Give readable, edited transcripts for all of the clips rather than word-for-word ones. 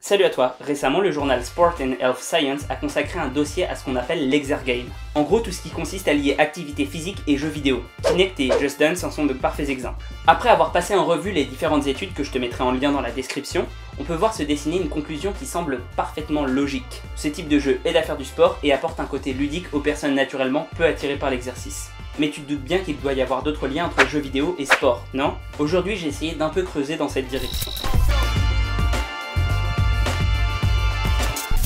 Salut à toi, récemment le journal Sport and Health Science a consacré un dossier à ce qu'on appelle l'exergame. En gros tout ce qui consiste à lier activité physique et jeux vidéo. Kinect et Just Dance en sont de parfaits exemples. Après avoir passé en revue les différentes études que je te mettrai en lien dans la description, on peut voir se dessiner une conclusion qui semble parfaitement logique. Ce type de jeu aide à faire du sport et apporte un côté ludique aux personnes naturellement peu attirées par l'exercice. Mais tu te doutes bien qu'il doit y avoir d'autres liens entre jeux vidéo et sport, non? Aujourd'hui j'ai essayé d'un peu creuser dans cette direction.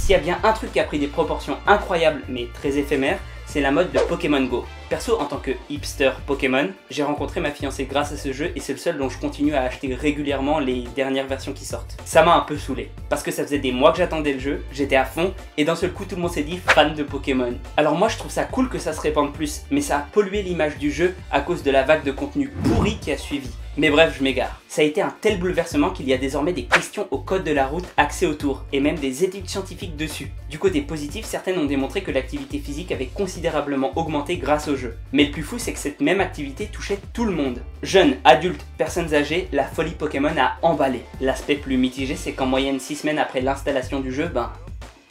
S'il y a bien un truc qui a pris des proportions incroyables mais très éphémères, c'est la mode de Pokémon Go. Perso, en tant que hipster Pokémon, j'ai rencontré ma fiancée grâce à ce jeu et c'est le seul dont je continue à acheter régulièrement les dernières versions qui sortent. Ça m'a un peu saoulé, parce que ça faisait des mois que j'attendais le jeu, j'étais à fond, et d'un seul coup tout le monde s'est dit fan de Pokémon. Alors moi je trouve ça cool que ça se répande plus, mais ça a pollué l'image du jeu à cause de la vague de contenu pourri qui a suivi. Mais bref, je m'égare. Ça a été un tel bouleversement qu'il y a désormais des questions au code de la route axées autour, et même des études scientifiques dessus. Du côté positif, certaines ont démontré que l'activité physique avait considérablement augmenté grâce au jeu. Mais le plus fou, c'est que cette même activité touchait tout le monde. Jeunes, adultes, personnes âgées, la folie Pokémon a emballé. L'aspect plus mitigé, c'est qu'en moyenne 6 semaines après l'installation du jeu,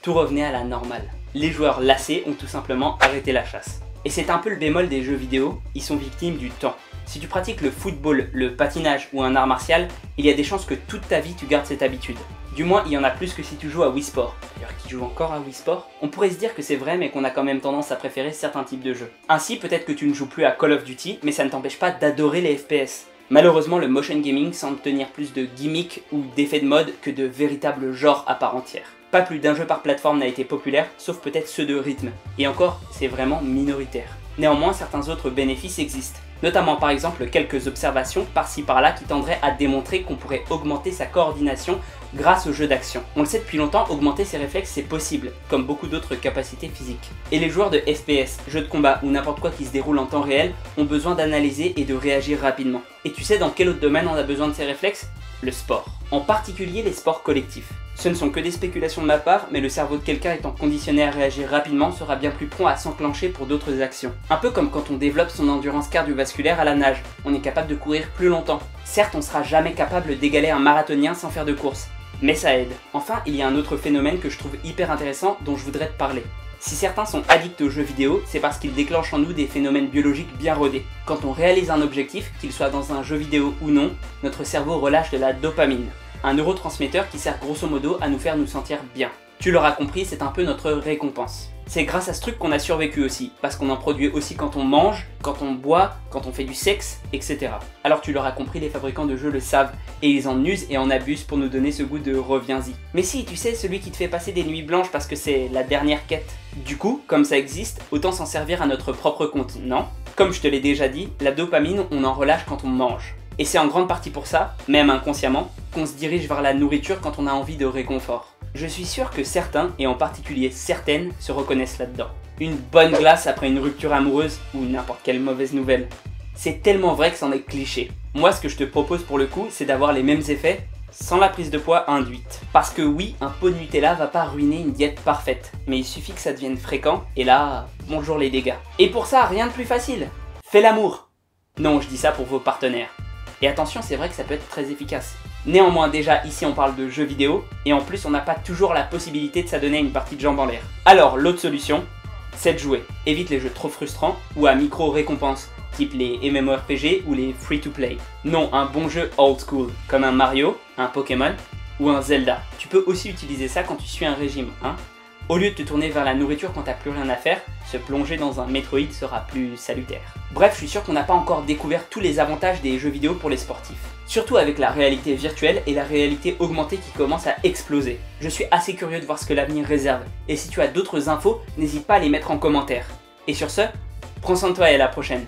tout revenait à la normale. Les joueurs lassés ont tout simplement arrêté la chasse. Et c'est un peu le bémol des jeux vidéo, ils sont victimes du temps. Si tu pratiques le football, le patinage ou un art martial, il y a des chances que toute ta vie tu gardes cette habitude. Du moins, il y en a plus que si tu joues à Wii Sport. D'ailleurs, qui joue encore à Wii Sport? On pourrait se dire que c'est vrai, mais qu'on a quand même tendance à préférer certains types de jeux. Ainsi, peut-être que tu ne joues plus à Call of Duty, mais ça ne t'empêche pas d'adorer les FPS. Malheureusement, le motion gaming semble tenir plus de gimmicks ou d'effets de mode que de véritables genres à part entière. Pas plus d'un jeu par plateforme n'a été populaire, sauf peut-être ceux de rythme. Et encore, c'est vraiment minoritaire. Néanmoins, certains autres bénéfices existent. Notamment par exemple quelques observations par-ci par-là qui tendraient à démontrer qu'on pourrait augmenter sa coordination grâce aux jeux d'action. On le sait depuis longtemps, augmenter ses réflexes c'est possible, comme beaucoup d'autres capacités physiques. Et les joueurs de FPS, jeux de combat ou n'importe quoi qui se déroule en temps réel ont besoin d'analyser et de réagir rapidement. Et tu sais dans quel autre domaine on a besoin de ces réflexes? Le sport. En particulier les sports collectifs. Ce ne sont que des spéculations de ma part, mais le cerveau de quelqu'un étant conditionné à réagir rapidement sera bien plus prompt à s'enclencher pour d'autres actions. Un peu comme quand on développe son endurance cardiovasculaire à la nage, on est capable de courir plus longtemps. Certes, on ne sera jamais capable d'égaler un marathonien sans faire de course, mais ça aide. Enfin, il y a un autre phénomène que je trouve hyper intéressant dont je voudrais te parler. Si certains sont addicts aux jeux vidéo, c'est parce qu'ils déclenchent en nous des phénomènes biologiques bien rodés. Quand on réalise un objectif, qu'il soit dans un jeu vidéo ou non, notre cerveau relâche de la dopamine. Un neurotransmetteur qui sert grosso modo à nous faire nous sentir bien. Tu l'auras compris, c'est un peu notre récompense. C'est grâce à ce truc qu'on a survécu aussi, parce qu'on en produit aussi quand on mange, quand on boit, quand on fait du sexe, etc. Alors tu l'auras compris, les fabricants de jeux le savent, et ils en usent et en abusent pour nous donner ce goût de reviens-y. Mais si, tu sais, celui qui te fait passer des nuits blanches parce que c'est la dernière quête. Du coup, comme ça existe, autant s'en servir à notre propre compte, non? Comme je te l'ai déjà dit, la dopamine, on en relâche quand on mange. Et c'est en grande partie pour ça, même inconsciemment, qu'on se dirige vers la nourriture quand on a envie de réconfort. Je suis sûr que certains, et en particulier certaines, se reconnaissent là-dedans. Une bonne glace après une rupture amoureuse, ou n'importe quelle mauvaise nouvelle. C'est tellement vrai que c'en est cliché. Moi, ce que je te propose pour le coup, c'est d'avoir les mêmes effets, sans la prise de poids induite. Parce que oui, un pot de Nutella va pas ruiner une diète parfaite, mais il suffit que ça devienne fréquent, et là, bonjour les dégâts. Et pour ça, rien de plus facile. Fais l'amour. Non, je dis ça pour vos partenaires. Et attention, c'est vrai que ça peut être très efficace. Néanmoins, déjà ici on parle de jeux vidéo, et en plus on n'a pas toujours la possibilité de s'adonner à une partie de jambes en l'air. Alors l'autre solution, c'est de jouer. Évite les jeux trop frustrants, ou à micro-récompense, type les MMORPG ou les free-to-play. Non, un bon jeu old school, comme un Mario, un Pokémon, ou un Zelda. Tu peux aussi utiliser ça quand tu suis un régime, hein. Au lieu de te tourner vers la nourriture quand t'as plus rien à faire, se plonger dans un Metroid sera plus salutaire. Bref, je suis sûr qu'on n'a pas encore découvert tous les avantages des jeux vidéo pour les sportifs. Surtout avec la réalité virtuelle et la réalité augmentée qui commence à exploser. Je suis assez curieux de voir ce que l'avenir réserve. Et si tu as d'autres infos, n'hésite pas à les mettre en commentaire. Et sur ce, prends soin de toi et à la prochaine.